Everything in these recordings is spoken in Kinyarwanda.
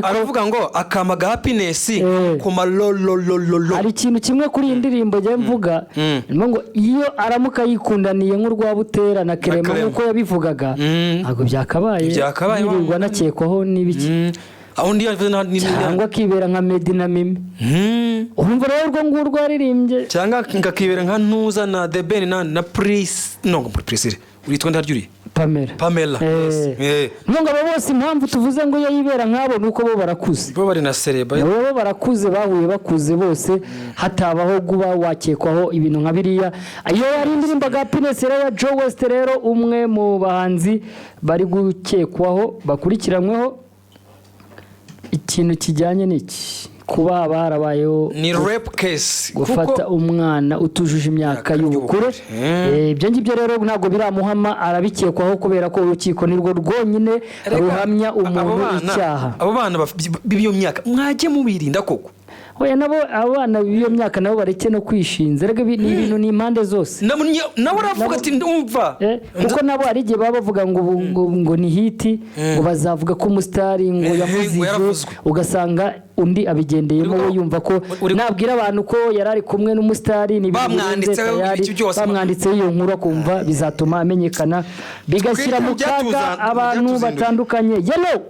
aravuga ngo akamaga happiness ku malololololo. Hari ikintu kimwe kuri iyi ndirimbo njye mvuga ngo iyo aramuka yikundaniye nk'urwa Butera na Clement nkuko yabivugaga ntabwo byakabaye yirirwa nakekwaho n'ibiki aho ndi cyangwa kibera nka Medina Mimi urumva rero urwo ngurwo yaririmbye cyangwa ngakibera nka Ntuza na The Ben na Pris Priscilla uritwa ndaryuri Pamela nunga bose impamvu tuvuze ngo yibera nkabo nuko bo barakuze bo bari na Sereba bo barakuze bahuye bakuze bose hatabaho guba wakekwaho ibintu nka biriya ayo yari indirimbo ga Happiness ya Joe West rero umwe mu bahanzi bari gukekwaho bakurikiranyweho ikintu kijyanye n'iki kuba barabayeho ni rape case gufata umwana utujuje imyaka y'ubukure ibyo ngibyo rero ntabwo biramuhama arabikekwaho kubera ko urukiko nirwo rwonyine ruhamya umuntu icyaha abo bana b'iyo myaka mwaje mubirinda koko oya nabo abana b'iyo myaka nabo bareke no kwishinza rega ni ibintu ni impande zose nabo ravuga ati ndumva kuko nabo ari gihe baba bavuga ngo ni hiti ngo bazavuga ko umusitari ngo yamuzije ugasanga undi abigendeyemo we yumva ko nabwira abantu ko yarari kumwe n'umusitari ni bamwanditse iyo nkuru kumva bizatuma amenyekana bigashyira mu kaga abantu batandukanye yellow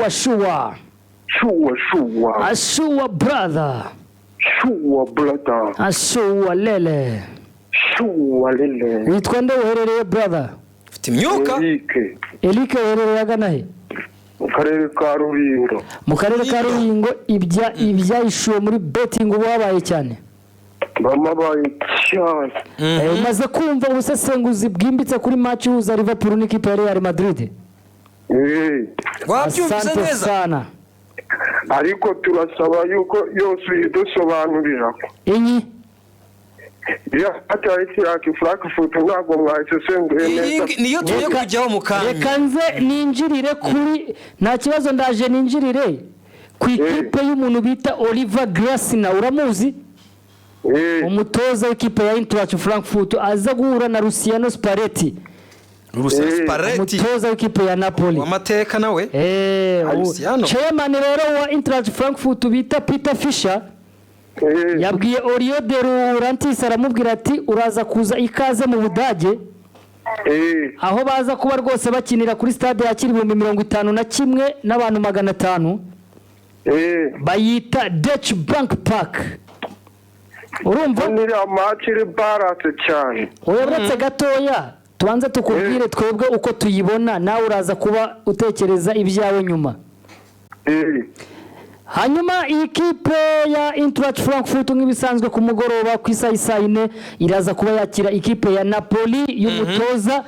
shuwa Ashua brother. Ashua lele. Witwa nde uherereye brother? Ufite imyuka? Eric uherereye agana he? Mu karere ka Ruhingo ibya ishuwe muri betting ubu wabaye cyane. Bamabaye cyane. Maze kumva ubusesenguzi bwimbitse kuri match uza Liverpool n'ikipe ya Real Madrid. Wabyumvise neza. Ariko turasaba yuko yose idusobanurira inyi atari kiraki Frankfurt ntabwo mwayisesenguye neza niyo tugiye kujyaho mu kanya reka nze ninjirire kuri nta kibazo ndaje ninjirire ku ikipe y'umuntu bita Oliver Glasner uramuzi umutoza w'ikipe ya Eintracht Frankfurt aza guhura na Luciano Spalletti umutoza w'ikipe ya Napoli amateka nawe chairman rero wa Eintracht Frankfurt bita Peter Fischer yabwiye Orio de Laurentiis aramubwira ati uraza kuza ikaze mu Budage aho baza kuba rwose bakinira kuri stade ya Kiribumbi 51 n'abantu 500 bayita Deutsche Bank Park urumva ni amakiri barate cyane uretse gatoya tubanza tukubwire twebwe uko tuyibona nawe uraza kuba utekereza ibyawe nyuma hanyuma ikipe ya Eintracht Frankfurt nk'ibisanzwe ku mugoroba ku isaha 4 iraza kuba yakira ikipe ya Napoli y'umutoza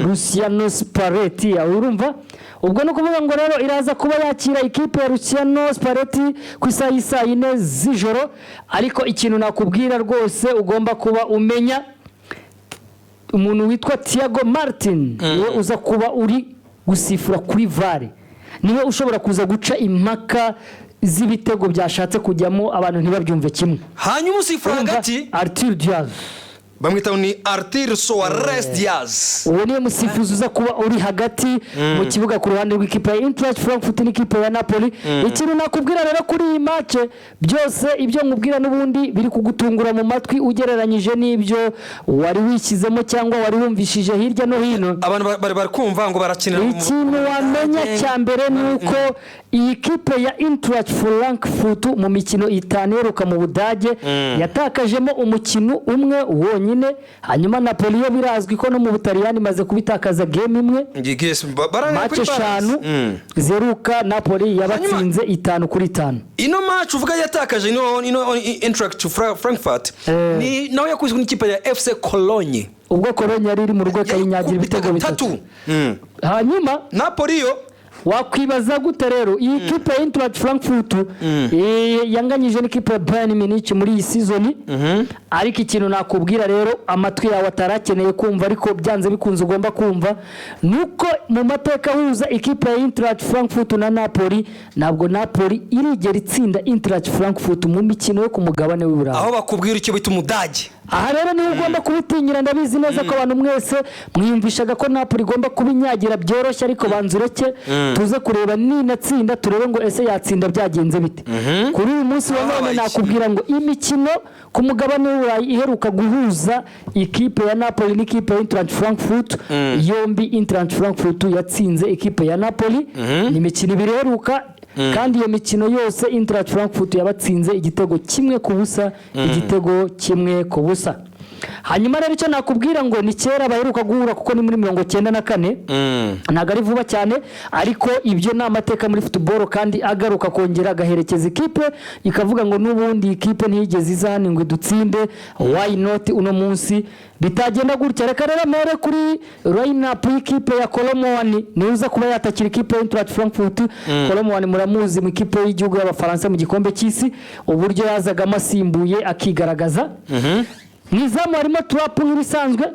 Luciano Spalletti urumva ubwo no kuvuga ngo rero iraza kuba yakira ikipe ya Luciano Spalletti ku isaha 4 z'ijoro ariko ikintu nakubwira rwose ugomba kuba umenya umuntu witwa Thiago Martin niwe uza kuba uri gusifura kuri VAR niwe ushobora kuza guca impaka z'ibitego byashatse kujyamo abantu ntibabyumve kimwe hanyuma usifura hagati Arthur Diaz bamwita ni Arthur Soares Diaz uwo niwe musifuzi uza kuba uri hagati mu kibuga ku ruhande rw'ikipe ya Eintracht Frankfurt n'ikipe ya Napoli ikintu nakubwira rero kuri iyi match byose ibyo nkubwira n'ubundi biri kugutungura mu matwi ugereranyije n'ibyo wari wishyizemo cyangwa wari wumvishije hirya no hino abantu bari kumva ngo barakinira ikintu wamenya cya mbere nuko iyi kipe ya Eintracht Frankfurt mu mikino 5 heruka mu Budage yatakajemo umukino umwe wonyine hanyuma Napoli yo birazwi ko no mu Butaliyani maze kubitakaza game imwe match 5 zeruka Napoli yabatsinze 5-5 ino match uvuga yatakaje ino Eintracht Frankfurt ni nawe yakuzwe n'ikipe ya FC Cologne ubwo Cologne yari iri mu rugo kayinyagira ibitego 3 hanyuma Napoli yo wakwibaza gute rero iyi kipe ya Eintracht Frankfurt yanganyije n'ikipe ya Bayern Munich muri iyi season ariko ikintu nakubwira rero amatwi yawe atarakeneye kumva ariko byanze bikunze ugomba kumva nuko mu mateka huza ikipe ya Eintracht Frankfurt na Napoli ntabwo Napoli irigera itsinda Eintracht Frankfurt mu mikino yo ku mugabane w'Uburayi aho bakubwira icyo bita umudage aha rero niho ugomba kubitinyira ndabizi neza ko abantu mwese mwiyumvishaga ko Napoli igomba kubinyagira byoroshye ariko banzureke tuze kureba ninatsinda turebe ngo ese yatsinda byagenze bite kuri uyu munsi wa none nakubwira ngo imikino ku mugabane w'Uburayi iheruka guhuza ikipe ya Napoli n'ikipe ya Eintracht Frankfurt yombi Eintracht Frankfurt yatsinze ikipe ya Napoli ni imikino ibiri iheruka kandi iyo mikino yose Eintracht Frankfurt yabatsinze igitego kimwe ku busa igitego kimwe ku busa hanyuma rero icyo nakubwira ngo ni kera baheruka guhura kuko ni muri 94 ntago ari vuba cyane ariko ibyo ni amateka muri football kandi agaruka kongera agaherekeza ikipe ikavuga ngo n'ubundi ikipe ntiyigeze izana ngo dutsinde why not uno munsi bitagenda gutya reka rero mere kuri line-up y'ikipe ya Colomboani niuza kuba yatakira ikipe ya Eintracht Frankfurt Colomboani muramuzi mu ikipe y'igihugu y'abafaransa mu gikombe cy'isi uburyo yazaga amasimbuye akigaragaza Nizamu harimo Trapu nk'ibisanzwe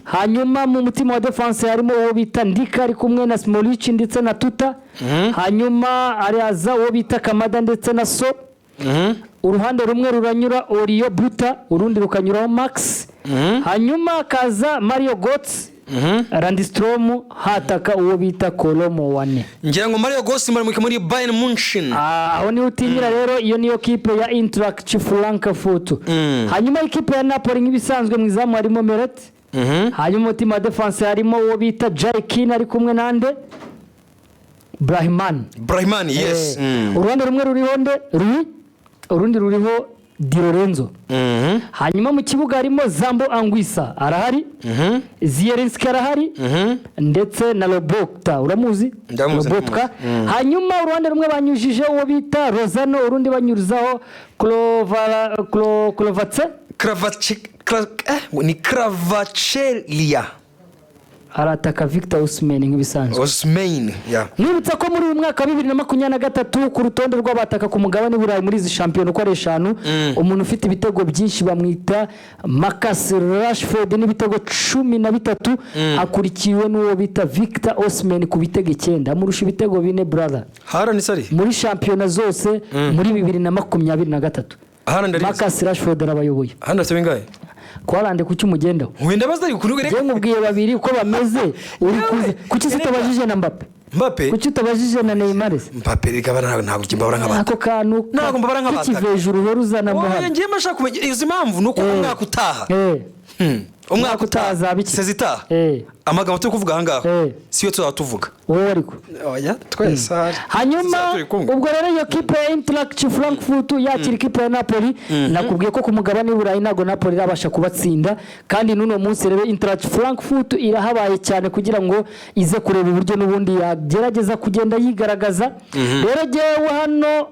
hanyuma mu mutima wa defense harimo uwo bita Ndika ari kumwe na Smolic ndetse na Tuta hanyuma araza uwo bita Kamada ndetse na So uruhande rumwe ruranyura Orio Buta urundi rukanyuraho Max hanyuma kaza Mario Götze Randstrom hataka uwo bita Colomboani ngira ngo Mario Götze muri Bayern Munchen aho ni utinyira rero iyo niyo kipe ya Eintracht Frankfurt hanyuma ikipe ya Napoli nk'ibisanzwe mu izamu harimo Meret hanyuma mutima defense harimo uwo bita Jaikin ari kumwe nande Brahimani yes uruhande rumwe ruriho nde urundi ruriho Di Lorenzo hanyuma mu kibuga harimo Zambo Anguissa arahari Zielinski arahari ndetse na Lobotka uramuzi Lobotka hanyuma uruhande rumwe banyujije uwo bita Lozano urundi banyurizaho Kvaratskhelia arataka Victor Osimhen nk'ibisanzwe nibutsa ko muri uyu mwaka wa 2023 ku rutonde rw'abataka ku mugabane w'Uburayi muri izi shampiyona uko ari 5 umuntu ufite ibitego byinshi bamwita Marcus Rashford n'ibitego 13 akurikiwe n'uwo bita Victor Osimhen ku bitego 9 amurusha ibitego 4 brother muri shampiyona zose muri 2023 Marcus Rashford arabayoboye hano se bingaye Kwarande kuki umugendaho wenda bazari kunugere je nkubwiye babiri uko bameze uri kuze kuki sitabajije na Mbappe kuki utabajije na Neymar Mbappe rigabana ntabwo kimbabara nk'abantu ako kantu ntabwo mbabara nk'abantu kivejuru ruzana mu hano ngiye mashaka kumenya izo impamvu nuko umwaka utaha umwaka utaha biki sezitaha amagambo turi kuvuga hangaha siyo tuzatuvuga wowe ariko oya twese hanyuma ubwo rero iyo kipe ya Eintracht Frankfurt yakira ikipe ya Napoli nakubwiye ko ku mugabane w'Uburayi nago Napoli irabasha kubatsinda kandi nuno munsi rero Eintracht Frankfurt irahabaye cyane kugira ngo ize kureba uburyo n'ubundi yagerageza kugenda yigaragaza rero jewe hano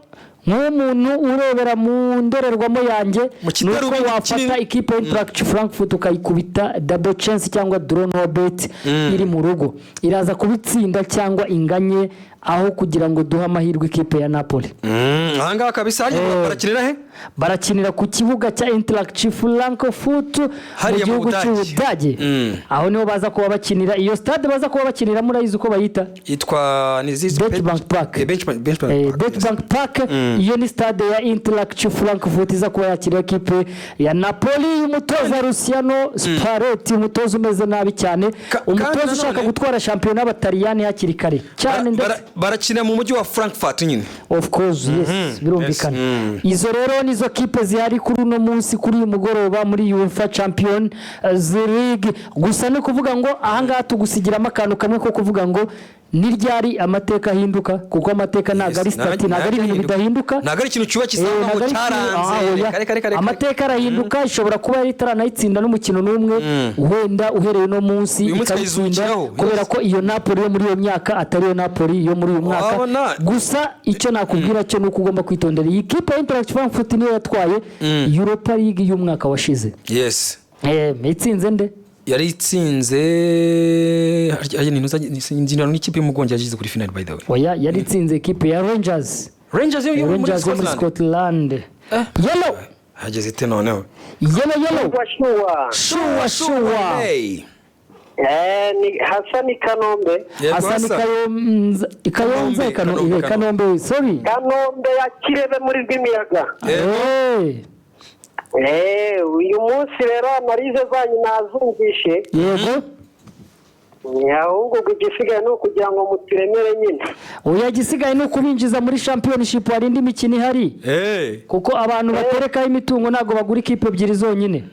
nk'umuntu urebera mu ndorerwamo yanjye nuko wafata ikipe ya Eintracht Frankfurt ukayikubita double chance cyangwa draw no bet iri mu rugo iraza kubitsinda cyangwa inganye aho kugira ngo duha amahirwe ikipe ya Napoli ahanga kabisa barakinira he barakinira ku kibuga cya Eintracht Frankfurt mu gihugu cy'Ubudage aho niho baza kuba bakinira iyo stade baza kuba bakinira murayizi uko bayita itwa nizizi Bank Park iyo ni stade ya Eintracht Frankfurt iza kuba yakira ikipe ya Napoli umutoza Luciano Spalletti umutoza umeze nabi cyane umutoza ushaka gutwara shampiyona y'Abataliyani hakiri kare cyane barakina mu mujyi wa Frankfurt nyine of course yes birumvikana izo rero nizo kipe zihari kuri uno munsi kuri uyu mugoroba muri UEFA Champions League gusa no kuvuga ngo ahanga tugusigira amakano kamwe ko kuvuga ngo niryari amateka hinduka kuko amateka nagari stati nagari ibintu bidahinduka nagari ikintu cyuba kisanga mu cyaranze amateka arahinduka ishobora kuba yari taranayitsinda n'umukino n'umwe wenda uhereye no munsi ikayitsinda kubera ko iyo Napoli yo muri iyo myaka atari yo Napoli yo muri uyu mwaka gusa icyo nakubwira cyo nuko ugomba kwitondera iyi kipe ya Eintracht Frankfurt niyo yatwaye Europa League y'umwaka washize yes itsinze nde yari itsinze n'inzindano n'ikipe mu Bwongereza yagize kuri final by the way oya yari itsinze ikipe ya Rangers yo muri Scotland yellow hageze ite noneho yellow shuwa ni Hasani Kanombe Kanombe sorry Kanombe ya Kirebe muri Rwimiyaga uyu munsi rero analize zanyu nazumvishe. Yego. Ahubwo igisigaye ni ukugira ngo muturemere nyine. Oya gisigaye ni ukubinjiza muri championship hari indi mikino ihari. Kuko abantu baterekaho imitungo ntago bagura ikipe ebyiri zonyine.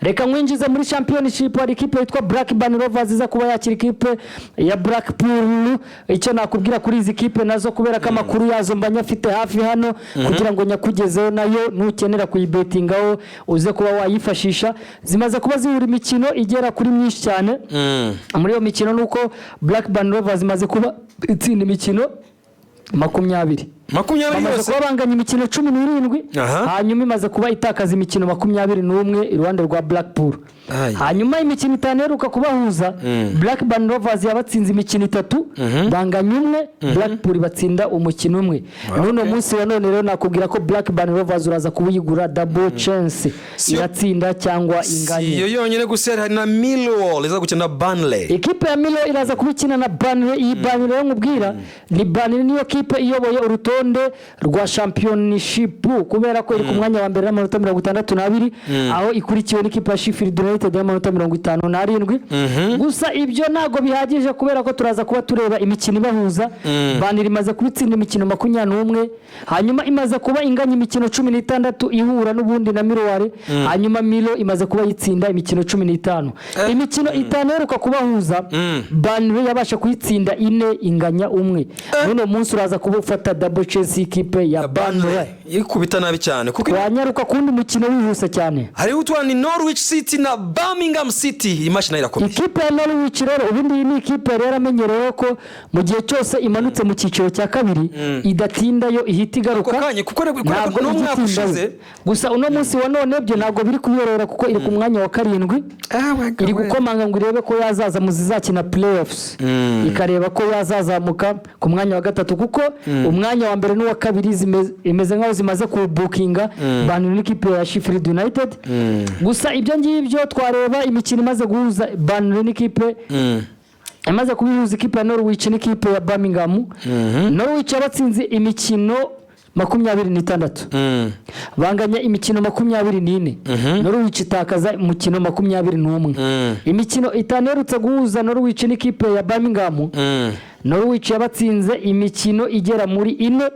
Reka mwinjiza muri championship hari ikipe yitwa Blackburn Rovers iza kuba yakira ikipe ya Blackpool. Icyo nakubwira kuri izi kipe nazo kubera ko amakuru yazo mbanya afite hafi hano kugira ngo nyakugezeho nayo nukenera kuyibetingaho uze kuba wayifashisha. Zimaze kuba zihura imikino igera kuri myinshi cyane. Muri iyo mikino nuko Blackburn Rovers imaze kuba itsinda imikino 20 bamaze kuba banganya imikino 17 hanyuma imaze kuba itakaza imikino 21 iruhande rwa Blackpool. Hanyuma imikino 5 heruka kubahuza Blackburn Rovers yabatsinze imikino 3 banganya umwe Blackpool batsinda umukino umwe. None munsi wa none rero nakubwira ko Blackburn Rovers uraza kubuyigura double chance iratsinda cyangwa inganye. Iyo yonyine gusera hari na Millwall iza gukina Burnley. Ikipe ya Millwall iraza kubikina na Burnley. Iyi Burnley yo nkubwira ni Burnley niyo kipe iyoboye urutonde rwa championship kubera ko iri ku mwanya wa mbere n'amanota 62 aho ikurikiwe n'ikipe ya Sheffield United y'amanota 57. Gusa ibyo nago bihagije kubera ko turaza kuba tureba imikino ibahuza. Burnley imaze kubitsinda imikino 21 hanyuma imaze kuba inganya imikino 16 ihura n'ubundi na Millwall. Hanyuma Millwall imaze kuba yitsinda imikino 15. Imikino 5 heruka kubahuza Burnley yabasha kuyitsinda 4 inganya 1. None munsi uraza kuba ufata double chance ikipe ya Burnley ikubita nabi cyane kuko wanyaruka kundi mukino wihuse cyane. Hari utwa ni Norwich City na Birmingham City imashina irakomeye. Ikipe ya Norwich rero ubundi ni ikipe rero amenyerewe ko mu gihe cyose imanutse mu cyiciro cya kabiri idatinda yo ihita igaruka kuko n'umwaka ushize. Gusa uno munsi wa none byo nago biri kuyorora kuko iri ku mwanya wa 7 iri gukomanga ngo irebe ko yazaza mu zizakina playoffs ikareba ko yazazamuka ku mwanya wa 3 kuko umwanya wa mbere n'uwa kabiri imeze nkaho zimaze ku bookinga Burnley n'ikipe ya Sheffield United. Gusa ibyo ngibyo twareba imikino imaze guhuza Burnley n'ikipe imaze kubihuza ikipe ya Norwich n'ikipe ya Birmingham. Norwich yabatsinze imikino 26 banganya imikino 24 Norwich itakaza umukino 21. Imikino 5 herutse guhuza Norwich n'ikipe ya Birmingham. Norwich yabatsinze imikino igera muri 4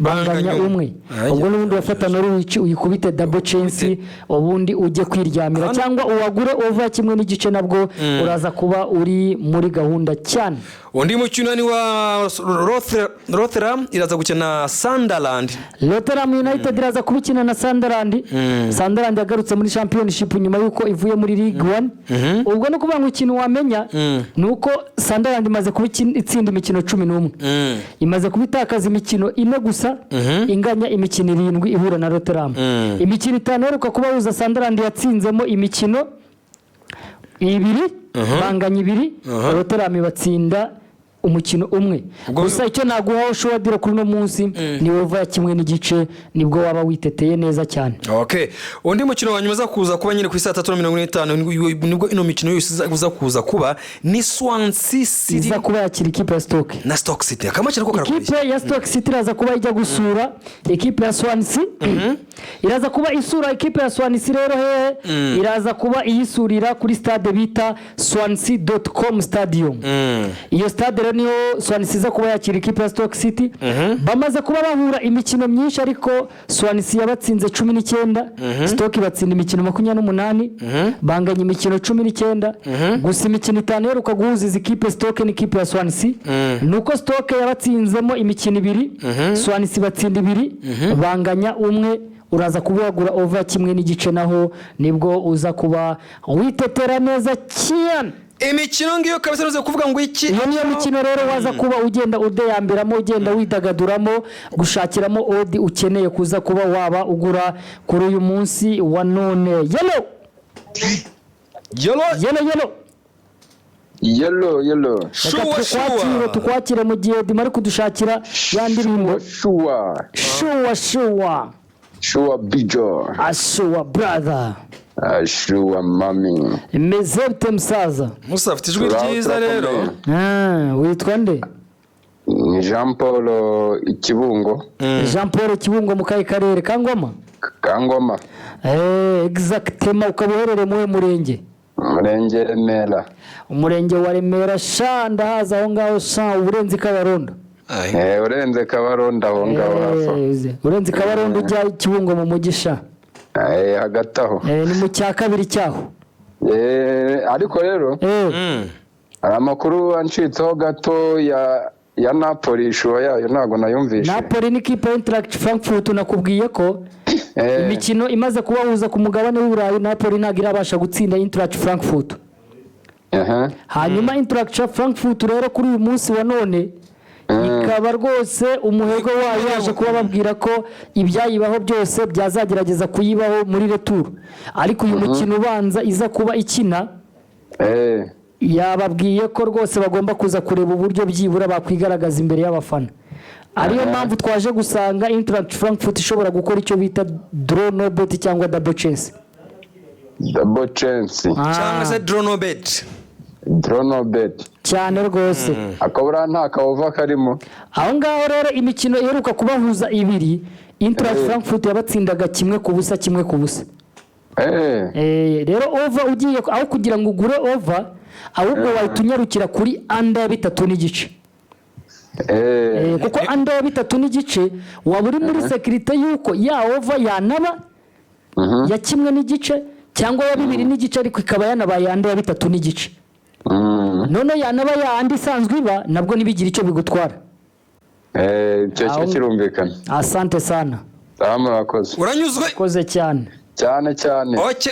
banganya umwe. Ubwo n'ubundi wafata Norwich uyikubite double chance ubundi ujye kwiryamira cyangwa uwagure over kimwe n'igice nabwo uraza kuba uri muri gahunda cyane. Undi mukino ni wa Rotherham iraza gukina Sunderland. Rotherham United iraza kubikina na Sunderland. Sunderland yagarutse muri championship nyuma yuko ivuye muri League 1. Ubwo no kuvuga ngo ikintu wamenya nuko Sunderland imaze kubitsinda imikino 11 imaze kubitakaza imikino 4 gusa inganya imikino 7 ihura na Rotherham. Imikino 5 heruka kubahuza Sunderland yatsinzemo imikino 2 banganya 2 Rotherham batsinda umukino umwe. Gusa icyo naguhaho shuwadiro kuri no munsi ni wova kimwe n'igice nibwo waba witeteye neza cyane. Okay. Undi mukino wa nyuma za kuza kuba nyine ku 3:45 nibwo ino mikino yose uza kuza kuba ni Swansea City iza kuba yakira ikipe ya Stoke na Stoke City. Akamacira ko karakora. Ikipe ya Stoke City iraza kuba ijya gusura ikipe ya Swansea. Iraza kuba isura ikipe ya Swansea rero iraza kuba iyisurira kuri stade bita swansea.com stadium. Iyo stade niyo Swansea iza kuba yakira ikipe ya Stoke City. Bamaze kuba bahura imikino myinshi ariko Swansea yabatsinze 19 Stoke batsinda imikino 28 banganya imikino 19 gusa imikino 5 heruka guhuza ikipe Stoke n'ikipe ya Swansea nuko Stoke yabatsinzemo imikino 2 Swansea batsinda 2 banganya 1 uraza kubagura over kimwe n'igice naho nibwo uza kuba witetera neza cyane. Imikino ngiyo kabisa noze kuvuga ngo iki niyo mikino rero waza kuba ugenda udeyambiramo ugenda widagaduramo gushakiramo odi ukeneye kuza kuba waba ugura kuri uyu munsi wa none. Yellow tukwakire mu gihe dimari kudushakira yandirimbo Sure Bijo Sure brother Sure mami Mezete msaza Musa afite ijwi ryiza rero. Witwa nde? Jean Paul Ikibungo. Jean Paul Ikibungo mu kayi karere ka Ngoma. Kangoma. Exactement, ukaba uherereye mu murenge? Umurenge Remera. Umurenge wa Remera sha ndahaza aho ngaho sha uburenzi Kabarondo. Urenze Kabarondo aho ngaho hafi. Urenze Kabarondo ujya Kibungo mu mugisha. Hagati aho. Ni mu cya kabiri cyaho. Ariko rero hari amakuru ancitseho gato ya Napoli ishuwa yayo ntago nayumvishe. Napoli ni kipe Eintracht Frankfurt nakubwiye ko imikino imaze kubahuza ku mugabane w'Uburayi Napoli ntago irabasha gutsinda Eintracht Frankfurt. Hanyuma Eintracht Frankfurt rero kuri uyu munsi wa none ikaba rwose umuhego wayo yaje kuba babwira ko ibyayibaho byose byazagerageza kuyibaho muri retour, ariko uyu mukino ubanza iza kuba ikina yababwiye ko rwose bagomba kuza kureba uburyo byibura bakwigaragaza imbere y'abafana. Ariyo mpamvu twaje gusanga Eintracht Frankfurt ishobora gukora icyo bita draw no bet cyangwa double chance. Double chance cyangwa se draw no bet. Draw no bet cyane rwose. Akabura nta kawova karimo. Aho ngaho rero imikino iheruka kubahuza ibiri Eintracht Frankfurt yabatsindaga 1-1. Rero over ugiye aho kugira ngo ugure over ahubwo wahitunyarukira kuri under ya 3.5. Kuko under ya 3.5 waba uri muri security yuko ya over yanaba ya 1.5 cyangwa ya 2.5 ariko ikaba yanabaye under ya 3.5. None yanaba ya andi isanzwe iba nabwo nibigira icyo bigutwara. Cyo kirumvikana. Asante sana. Murakoze. Uranyuzwe? Koze cyane. Cyane. Oke.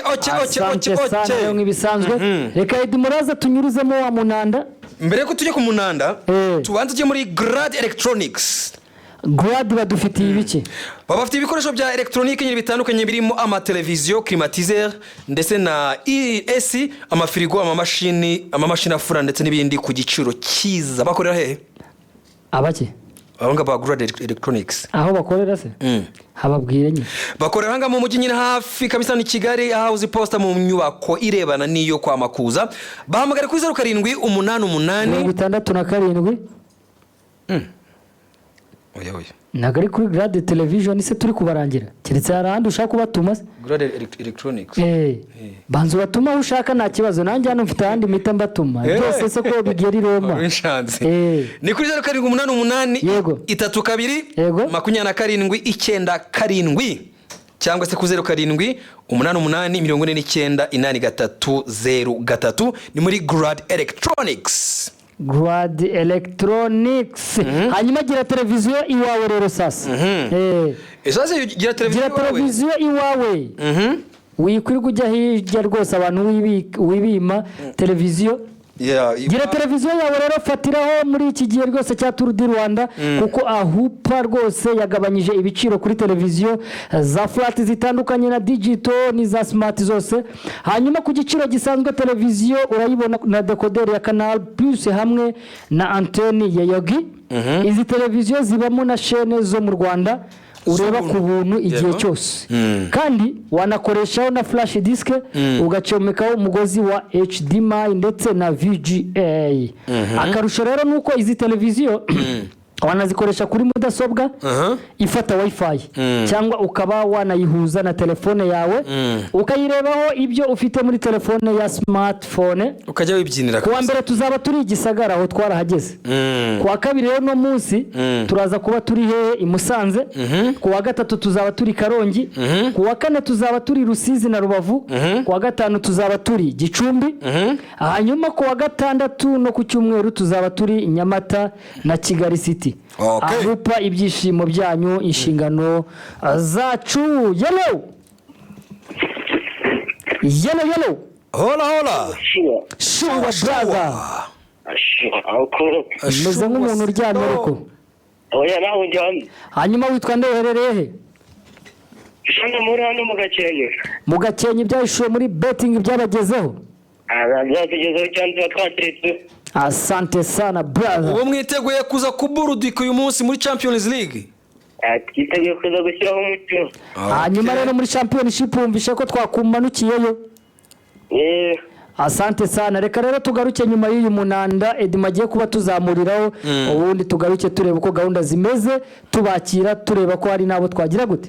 Sana nk'ibisanzwe. Reka Edmuraza tunyuruzemo wa Munanda. Mbere yuko tujye ku Munanda, tubanze tujye muri Grad Electronics. Grad badufitiye ibiki? Baba bafite ibikoresho bya electronique nyine bitandukanye birimo amateleviziyo, climatiseur ndetse na AC, amafirigo, amamashini afura ndetse n'ibindi ku giciro cyiza. Bakorera hehe? Abaki? Abanga ba Grad Electronics. Aho bakorera se? Hababwire nyine. Bakorera hanga mu mujyi nyine hafi kabisa ni Kigali, House Posta mu nyubako irebana niyo kwa Makuza. Bahamagara kuri 0788 67. Oya. Nagari kuri Grade Television se turi kubarangira. Keretse harandi ushaka kubatuma. Grade Electronics. Banzo batuma ushaka nta kibazo nanjye hano mfite ahandi mita mbatuma. Byose se ko bigera Roma. Ni kuri 0788 32 27 cyangwa se ku 0788 ni muri Grad Electronics. Grad Electronics. Hanyuma gira televiziyo iwawe rero sasa. Sasa gira televiziyo iwawe. Wikwirirwa ujya hirya rwose abantu wibima televiziyo. Gira televiziyo yawe rero fatiraho muri iki gihe rwose cya Tour du Rwanda kuko ahupa rwose yagabanyije ibiciro kuri televiziyo za flat zitandukanye na digital ni za smart zose. Hanyuma ku giciro gisanzwe televiziyo urayibona na decoder ya Canal Plus hamwe na antenne ya Yogi. Izi televiziyo zibamo na chaîne zo mu Rwanda ureba ku buntu igihe cyose. Kandi wanakoreshaho na flash disk ugacomekaho umugozi wa HDMI ndetse na VGA. Akarusho rero nuko izi televiziyo wanazikoresha kuri mudasobwa ifata wifi cyangwa ukaba wanayihuza na telefone yawe ukayirebaho ibyo ufite muri telefone ya smartphone ukajya wibyinira. Kuwa mbere tuzaba turi Gisagara aho twarahageze. Kuwa kabiri rero no munsi turaza kuba turi hehe i Musanze. Kuwa gatatu tuzaba turi Karongi. Kuwa kane tuzaba turi Rusizi na Rubavu. Kuwa gatanu tuzaba turi Gicumbi. Hanyuma kuwa gatandatu no ku cyumweru tuzaba turi Nyamata na Kigali City. Ahupa ibyishimo byanyu inshingano zacu. Yellow. Hola. Shuwa brother. Meze nk'umuntu uryamye ariko. Oya nawe njyana. Hanyuma witwa nde uherereye he? Shana muri hano mu Gakenke. Mu Gakenke ibyashuye muri betting byabagezeho. Byagezeho cyane twatretse. Asante sana brother. Uwo mwiteguye kuza kuburudika uyu munsi muri Champions League? Twiteguye kuza gushyiraho umukino. Hanyuma rero muri Championship wumvishe ko twakumanukiyeyo. Asante sana. Reka rero tugaruke nyuma y'uyu Munanda Edma agiye kuba tuzamuriraho ubundi tugaruke tureba uko gahunda zimeze tubakira tureba ko hari nabo twagira gute.